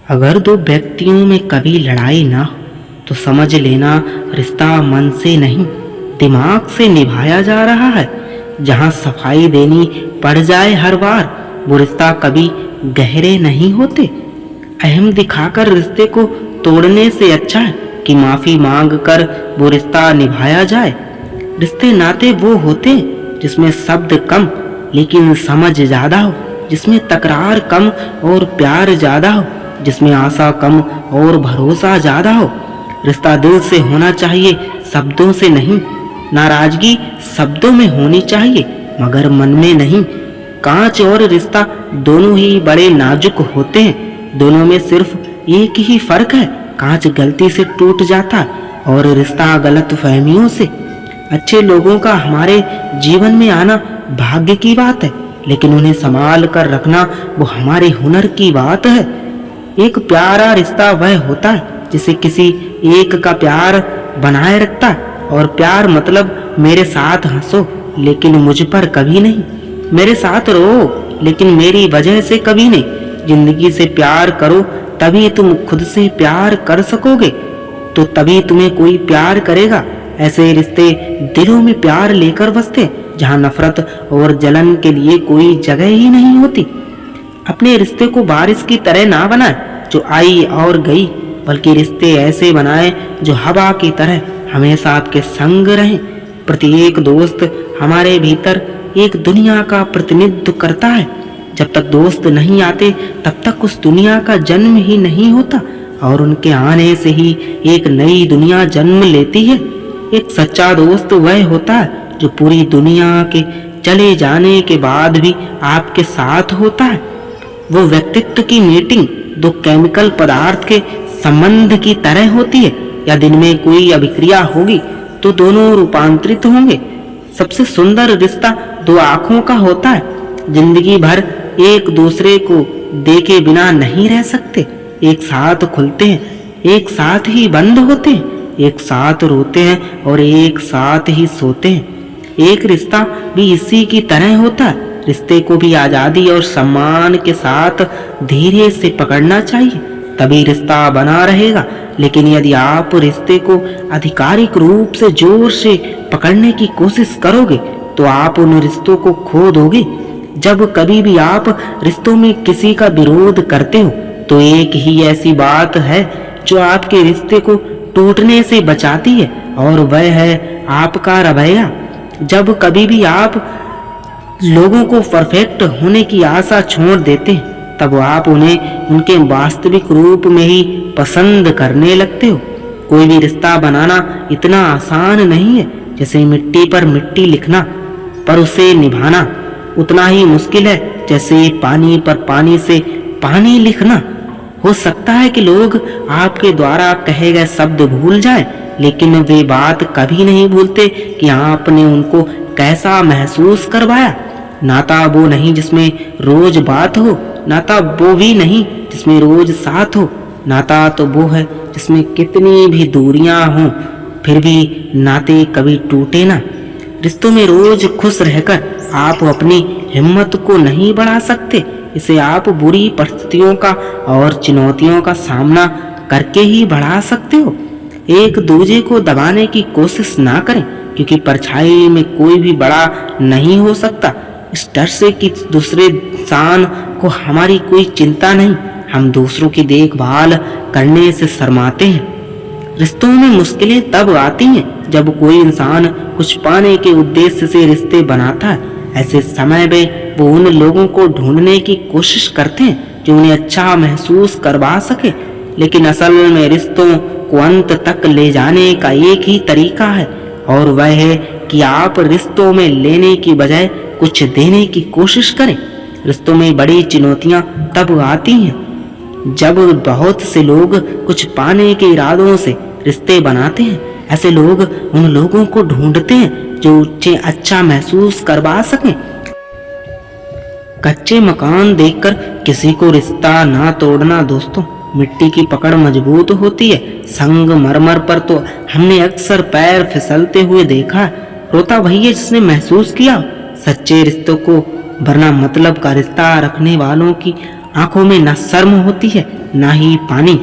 अगर दो व्यक्तियों में कभी लड़ाई ना हो तो समझ लेना रिश्ता मन से नहीं दिमाग से निभाया जा रहा है। जहां सफाई देनी पड़ जाए हर बार वो रिश्ता कभी गहरे नहीं होते। अहम दिखाकर रिश्ते को तोड़ने से अच्छा है कि माफी मांग कर वो रिश्ता निभाया जाए। रिश्ते नाते वो होते हैं जिसमें शब्द कम लेकिन समझ ज्यादा हो, जिसमें तकरार कम और प्यार ज्यादा हो, जिसमें आशा कम और भरोसा ज्यादा हो। रिश्ता दिल से होना चाहिए, शब्दों से नहीं। नाराजगी शब्दों में होनी चाहिए मगर मन में नहीं। कांच और रिश्ता दोनों ही बड़े नाजुक होते हैं। दोनों में सिर्फ एक ही फर्क है, कांच गलती से टूट जाता है और रिश्ता गलत फहमियों से। अच्छे लोगों का हमारे जीवन में आना भाग्य की बात है, लेकिन उन्हें संभाल कर रखना वो हमारे हुनर की बात है। एक प्यारा रिश्ता वह होता है जिसे किसी एक का प्यार बनाए रखता है। और प्यार मतलब मेरे साथ हंसो लेकिन मुझ पर कभी नहीं, मेरे साथ रो लेकिन मेरी वजह से कभी नहीं। जिंदगी से प्यार करो तभी तुम खुद से प्यार कर सकोगे, तो तभी तुम्हें कोई प्यार करेगा। ऐसे रिश्ते दिलों में प्यार लेकर बसते जहां नफरत और जलन के लिए कोई जगह ही नहीं होती। अपने रिश्ते को बारिश की तरह ना बनाए जो आई और गई, बल्कि रिश्ते ऐसे बनाए जो हवा की तरह हमेशा आपके संग रहें। प्रत्येक दोस्त हमारे भीतर एक दुनिया का प्रतिनिधित्व करता है। जब तक दोस्त नहीं आते तब तक उस दुनिया का जन्म ही नहीं होता, और उनके आने से ही एक नई दुनिया जन्म लेती है। एक सच्चा दोस्त वह होता है जो पूरी दुनिया के चले जाने के बाद भी आपके साथ होता है। वो व्यक्तित्व की मीटिंग दो केमिकल पदार्थ के संबंध की तरह होती है। या दिन में कोई अभिक्रिया होगी तो दोनों रूपांतरित होंगे। सबसे सुंदर रिश्ता दो आंखों का होता है। जिंदगी भर एक दूसरे को देखे बिना नहीं रह सकते। एक साथ खुलते हैं, एक साथ ही बंद होते हैं, एक साथ रोते हैं और एक साथ ही सोते हैं। एक रिश्ता भी इसी की तरह होता है। रिश्ते को भी आजादी और सम्मान के साथ धीरे से पकड़ना चाहिए, तभी रिश्ता बना रहेगा। लेकिन यदि आप रिश्ते को आधिकारिक रूप से जोर से पकड़ने की कोशिश करोगे तो आप उन रिश्तों को खो दोगे। जब कभी भी आप रिश्तों में किसी का विरोध करते हो तो एक ही ऐसी बात है जो आपके रिश्ते को टूटने से बचाती है, और वह है आपका रवैया। जब कभी भी आप लोगों को परफेक्ट होने की आशा छोड़ देते हैं तब आप उन्हें उनके वास्तविक रूप में ही पसंद करने लगते हो। कोई भी रिश्ता बनाना इतना आसान नहीं है जैसे मिट्टी पर मिट्टी लिखना, पर उसे निभाना उतना ही मुश्किल है जैसे पानी पर पानी से पानी लिखना। हो सकता है कि लोग आपके द्वारा कहे गए शब्द भूल जाएं, लेकिन वे बात कभी नहीं भूलते कि आपने उनको कैसा महसूस करवाया। नाता वो नहीं जिसमें रोज बात हो, नाता वो भी नहीं जिसमें रोज साथ हो। नाता तो वो है जिसमें कितनी भी दूरियां हों फिर भी नाते कभी टूटे ना। रिश्तों में रोज खुश रहकर आप अपनी हिम्मत को नहीं बढ़ा सकते, इसे आप बुरी परिस्थितियों का और चुनौतियों का सामना करके ही बढ़ा सकते हो। एक दूसरे को दबाने की कोशिश ना करें, क्योंकि परछाई में कोई भी बड़ा नहीं हो सकता। इस डर से कि दूसरे इंसान को हमारी कोई चिंता नहीं, हम दूसरों की देखभाल करने से शर्माते हैं। रिश्तों में मुश्किलें तब आती हैं जब कोई इंसान कुछ पाने के उद्देश्य से रिश्ते बनाता है। ऐसे समय में वो उन लोगों को ढूंढने की कोशिश करते हैं जो उन्हें अच्छा महसूस करवा सके, लेकिन असल में रिश्तों को अंत तक ले जाने का एक ही तरीका है, और वह है कि आप रिश्तों में लेने की बजाय कुछ देने की कोशिश करें। रिश्तों में बड़ी चुनौतियां तब आती हैं जब बहुत से लोग कुछ पाने के इरादों से रिश्ते बनाते हैं। ऐसे लोग उन लोगों को ढूंढते हैं जो उन्हें अच्छा महसूस करवा सकें। कच्चे मकान देखकर किसी को रिश्ता ना तोड़ना दोस्तों। मिट्टी की पकड़ मजबूत होती है, संगमरमर पर तो हमने अक्सर पैर फिसलते हुए देखा। रोता वही है जिसने महसूस किया। सच्चे रिश्तों को वरना मतलब का रिश्ता रखने वालों की आंखों में न शर्म होती है ना ही पानी।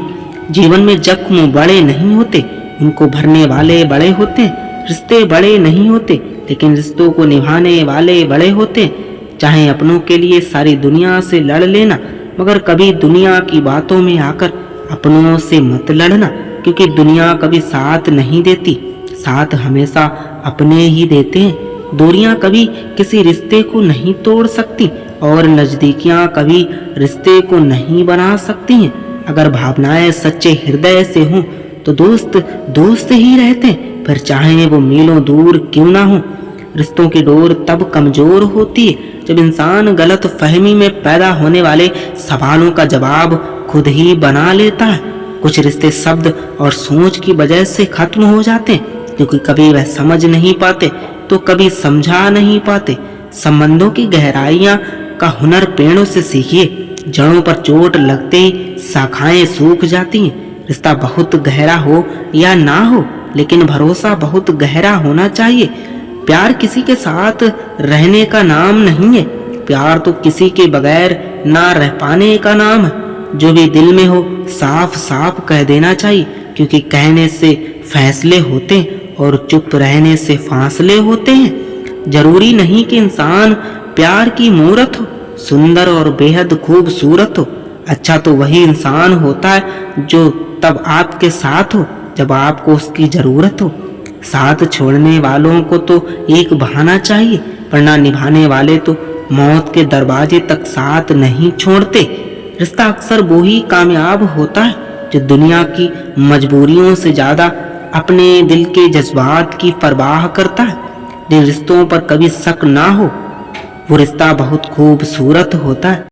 जीवन में जख्म बड़े नहीं होते, उनको भरने वाले बड़े होते हैं। रिश्ते बड़े नहीं होते, लेकिन रिश्तों को निभाने वाले बड़े होते हैं। चाहे अपनों के लिए सारी दुनिया से लड़ लेना, मगर कभी दुनिया की बातों में आकर अपनों से मत लड़ना, क्योंकि दुनिया कभी साथ नहीं देती, साथ हमेशा अपने ही देते हैं। दूरियां कभी किसी रिश्ते को नहीं तोड़ सकती और नजदीकियां कभी रिश्ते को नहीं बना सकती हैं। अगर भावनाएं सच्चे हृदय से हों तो दोस्त दोस्त ही रहते हैं, फिर चाहे वो मीलों दूर क्यों ना हो। रिश्तों की डोर तब कमजोर होती है जब इंसान गलत फहमी में पैदा होने वाले सवालों का जवाब खुद ही बना लेता है। कुछ रिश्ते शब्द और सोच की वजह से खत्म हो जाते हैं, क्योंकि कभी वह समझ नहीं पाते तो कभी समझा नहीं पाते। संबंधों की गहराइयां का हुनर पेड़ों से सीखिए। जड़ों पर चोट लगते ही शाखाएं सूख जाती हैं। रिश्ता बहुत गहरा हो या ना हो, लेकिन भरोसा बहुत गहरा होना चाहिए। प्यार किसी के साथ रहने का नाम नहीं है, प्यार तो किसी के बगैर ना रह पाने का नाम है। जो भी दिल में हो साफ साफ कह देना चाहिए, क्योंकि कहने से फैसले होते हैं और चुप रहने से फासले होते हैं। जरूरी नहीं कि इंसान प्यार की मूरत हो, सुंदर और बेहद खूबसूरत हो। अच्छा तो वही इंसान होता है जो तब आपके साथ हो जब आपको उसकी जरूरत हो। साथ छोड़ने वालों को तो एक बहाना चाहिए, वरना निभाने वाले तो मौत के दरवाजे तक साथ नहीं छोड़ते। रिश्ता अक्सर वो ही कामयाब होता है जो दुनिया की मजबूरियों से ज्यादा अपने दिल के जज्बात की परवाह करता है। जिन रिश्तों पर कभी शक ना हो वो रिश्ता बहुत खूबसूरत होता है।